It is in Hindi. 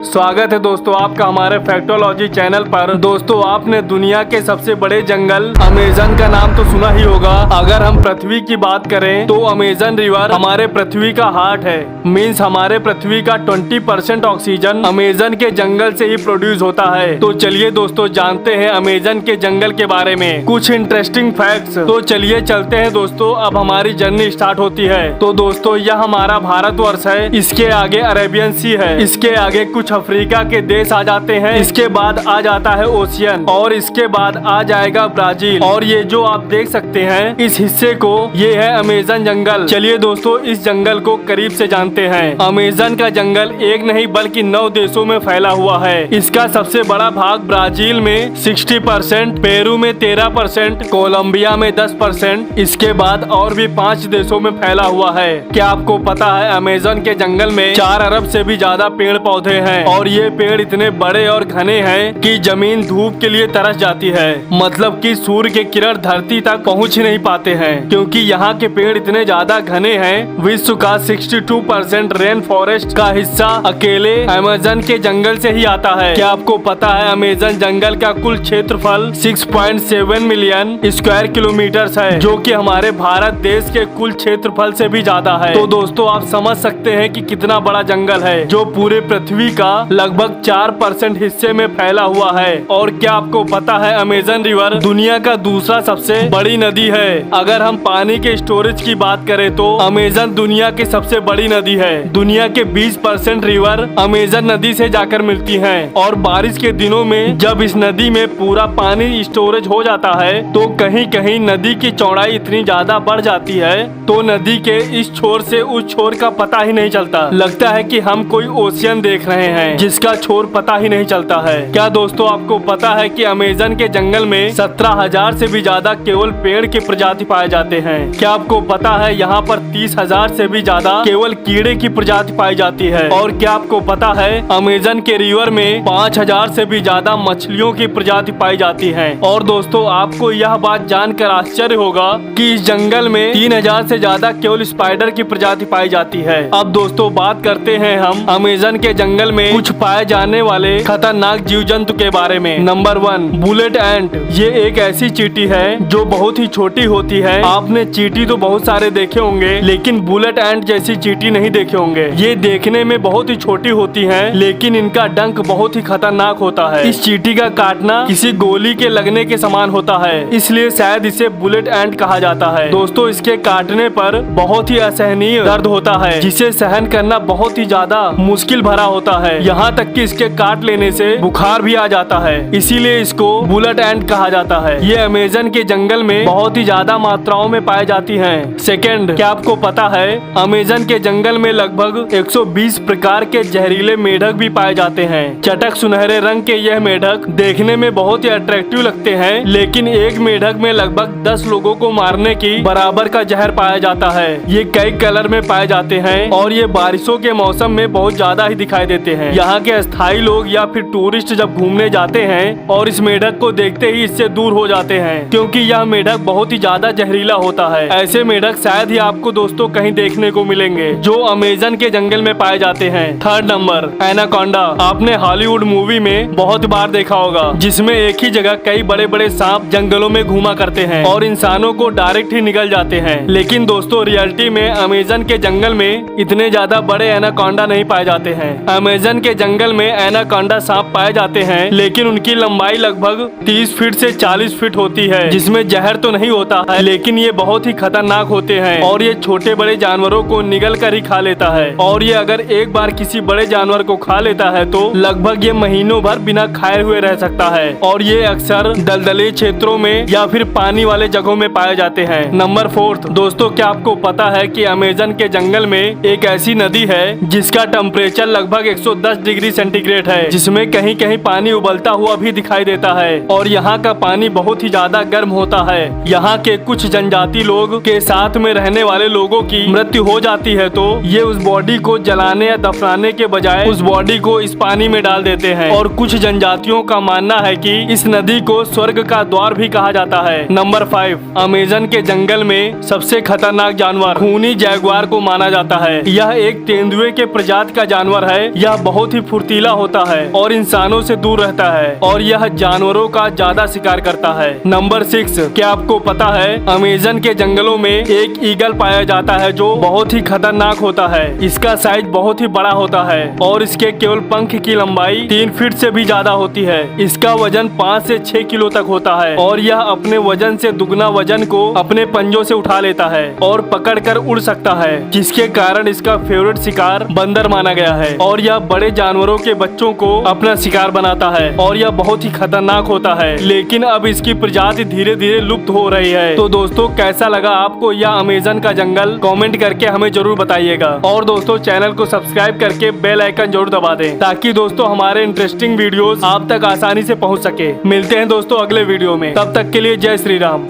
स्वागत है दोस्तों आपका हमारे फैक्टोलॉजी चैनल पर। दोस्तों आपने दुनिया के सबसे बड़े जंगल अमेज़न का नाम तो सुना ही होगा। अगर हम पृथ्वी की बात करें तो अमेज़न रिवर हमारे पृथ्वी का हार्ट है। मीन्स हमारे पृथ्वी का 20% ऑक्सीजन अमेज़न के जंगल से ही प्रोड्यूस होता है। तो चलिए दोस्तों जानते हैं अमेज़न के जंगल के बारे में कुछ इंटरेस्टिंग फैक्ट्स। तो चलिए चलते हैं दोस्तों, अब हमारी जर्नी स्टार्ट होती है। तो दोस्तों यह हमारा भारतवर्ष है, इसके आगे अरेबियन सी है, इसके आगे कुछ अफ्रीका के देश आ जाते हैं, इसके बाद आ जाता है ओशियन और इसके बाद आ जाएगा ब्राजील। और ये जो आप देख सकते हैं इस हिस्से को, ये है अमेज़न जंगल। चलिए दोस्तों इस जंगल को करीब से जानते हैं। अमेज़न का जंगल एक नहीं बल्कि 9 देशों में फैला हुआ है। इसका सबसे बड़ा भाग ब्राजील में 60%, पेरू में 13%, कोलंबिया में 10%, इसके बाद और भी 5 देशों में फैला हुआ है। क्या आपको पता है अमेज़न के जंगल में 4 अरब से भी ज्यादा पेड़ पौधे हैं और ये पेड़ इतने बड़े और घने हैं कि जमीन धूप के लिए तरस जाती है। मतलब कि सूर्य के किरण धरती तक पहुंच ही नहीं पाते हैं, क्योंकि यहाँ के पेड़ इतने ज्यादा घने हैं। विश्व का 62% रेन फॉरेस्ट का हिस्सा अकेले अमेज़न के जंगल से ही आता है। क्या आपको पता है अमेज़न जंगल का कुल क्षेत्रफल 6.7 मिलियन स्क्वायर किलोमीटर है, जो कि हमारे भारत देश के कुल क्षेत्रफल से भी ज्यादा है। तो दोस्तों आप समझ सकते हैं कि कितना बड़ा जंगल है, जो पूरे पृथ्वी का लगभग 4% हिस्से में फैला हुआ है। और क्या आपको पता है अमेज़न रिवर दुनिया का दूसरा सबसे बड़ी नदी है। अगर हम पानी के स्टोरेज की बात करें तो अमेज़न दुनिया की सबसे बड़ी नदी है। दुनिया के 20% रिवर अमेज़न नदी से जाकर मिलती हैं। और बारिश के दिनों में जब इस नदी में पूरा पानी स्टोरेज हो जाता है तो कहीं कहीं नदी की चौड़ाई इतनी ज्यादा बढ़ जाती है तो नदी के इस छोर से उस छोर का पता ही नहीं चलता। लगता है कि हम कोई ओशियन देख रहे हैं जिसका छोर पता ही नहीं चलता है। क्या दोस्तों आपको पता है कि अमेज़न के जंगल में 17,000 से भी ज्यादा केवल पेड़ की प्रजाति पाए जाते हैं। क्या आपको पता है यहाँ पर 30,000 से भी ज्यादा केवल कीड़े की प्रजाति पाई जाती है। और क्या आपको पता है अमेज़न के रिवर में 5,000 से भी ज्यादा मछलियों की प्रजाति पाई जाती है। और दोस्तों आपको यह बात जानकर आश्चर्य होगा कि इस जंगल में 3,000 से ज्यादा केवल स्पाइडर की प्रजाति पाई जाती है। अब दोस्तों बात करते हैं हम अमेज़न के जंगल में कुछ पाए जाने वाले खतरनाक जीव जंतु के बारे में। नंबर 1 बुलेट एंट। ये एक ऐसी चींटी है जो बहुत ही छोटी होती है। आपने चींटी तो बहुत सारे देखे होंगे, लेकिन बुलेट एंट जैसी चींटी नहीं देखे होंगे। ये देखने में बहुत ही छोटी होती हैं, लेकिन इनका डंक बहुत ही खतरनाक होता है। इस चींटी का काटना किसी गोली के लगने के समान होता है, इसलिए शायद इसे बुलेट एंट कहा जाता है। दोस्तों इसके काटने पर बहुत ही असहनीय दर्द होता है, जिसे सहन करना बहुत ही ज्यादा मुश्किल भरा होता है। यहाँ तक कि इसके काट लेने से बुखार भी आ जाता है, इसीलिए इसको बुलेट एंट कहा जाता है। ये अमेज़न के जंगल में बहुत ही ज्यादा मात्राओं में पाई जाती हैं। सेकंड, क्या आपको पता है अमेज़न के जंगल में लगभग 120 प्रकार के जहरीले मेढक भी पाए जाते हैं। चटक सुनहरे रंग के यह मेढक देखने में बहुत ही अट्रैक्टिव लगते हैं, लेकिन एक मेढक में लगभग 10 लोगों को मारने की बराबर का जहर पाया जाता है। ये कई कलर में पाए जाते हैं और ये बारिशों के मौसम में बहुत ज्यादा ही दिखाई देते हैं। यहाँ के स्थायी लोग या फिर टूरिस्ट जब घूमने जाते हैं और इस मेढक को देखते ही इससे दूर हो जाते हैं, क्योंकि यह मेढक बहुत ही ज्यादा जहरीला होता है। ऐसे मेढक शायद ही आपको दोस्तों कहीं देखने को मिलेंगे जो अमेज़न के जंगल में पाए जाते हैं। Third number anaconda. आपने हॉलीवुड मूवी में बहुत बार देखा होगा, जिसमें एक ही जगह कई बड़े बड़े सांप जंगलों में घूमा करते हैं और इंसानों को डायरेक्ट ही निगल जाते हैं। लेकिन दोस्तों रियलिटी में अमेज़न के जंगल में इतने ज्यादा बड़े एनाकोंडा नहीं पाए जाते हैं। अमेज़न के जंगल में एनाकोंडा सांप पाए जाते हैं, लेकिन उनकी लंबाई लगभग 30 फीट से 40 फीट होती है, जिसमें जहर तो नहीं होता है, लेकिन ये बहुत ही खतरनाक होते हैं और ये छोटे बड़े जानवरों को निगल कर ही खा लेता है। और ये अगर एक बार किसी बड़े जानवर को खा लेता है तो लगभग ये महीनों भर बिना खाए हुए रह सकता है। और ये अक्सर दलदली क्षेत्रों में या फिर पानी वाले जगहों में पाए जाते हैं। नंबर 4 दोस्तों, क्या आपको पता है कि अमेज़न के जंगल में एक ऐसी नदी है जिसका टेम्परेचर लगभग 110 डिग्री सेंटीग्रेड है, जिसमें कहीं कहीं पानी उबलता हुआ भी दिखाई देता है। और यहाँ का पानी बहुत ही ज्यादा गर्म होता है। यहाँ के कुछ जनजाति लोग के साथ में रहने वाले लोगों की मृत्यु हो जाती है तो ये उस बॉडी को जलाने या दफनाने के बजाय उस बॉडी को इस पानी में डाल देते हैं। और कुछ जनजातियों का मानना है कि इस नदी को स्वर्ग का द्वार भी कहा जाता है। नंबर 5 अमेज़न के जंगल में सबसे खतरनाक जानवर खूनी जैगुआर को माना जाता है। यह एक तेंदुए के प्रजाति का जानवर है। यह बहुत ही फुर्तीला होता है और इंसानों से दूर रहता है और यह जानवरों का ज्यादा शिकार करता है। नंबर 6, क्या आपको पता है अमेजन के जंगलों में एक ईगल पाया जाता है जो बहुत ही खतरनाक होता है। इसका साइज बहुत ही बड़ा होता है और इसके केवल पंख की लंबाई 3 फीट से भी ज्यादा होती है। इसका वजन 5 से 6 किलो तक होता है और यह अपने वजन से दुगना वजन को अपने पंजों से उठा लेता है और पकड़कर उड़ सकता है, जिसके कारण इसका फेवरेट शिकार बंदर माना गया है और यह बड़े जानवरों के बच्चों को अपना शिकार बनाता है और यह बहुत ही खतरनाक होता है। लेकिन अब इसकी प्रजाति धीरे धीरे लुप्त हो रही है। तो दोस्तों, कैसा लगा आपको यह अमेजन का जंगल? कमेंट करके हमें जरूर बताइएगा और दोस्तों चैनल को सब्सक्राइब करके बेल आइकन जरूर दबा दें ताकि दोस्तों हमारे इंटरेस्टिंग वीडियोस आप तक आसानी से पहुंच सके। मिलते हैं दोस्तों अगले वीडियो में, तब तक के लिए जय श्री राम।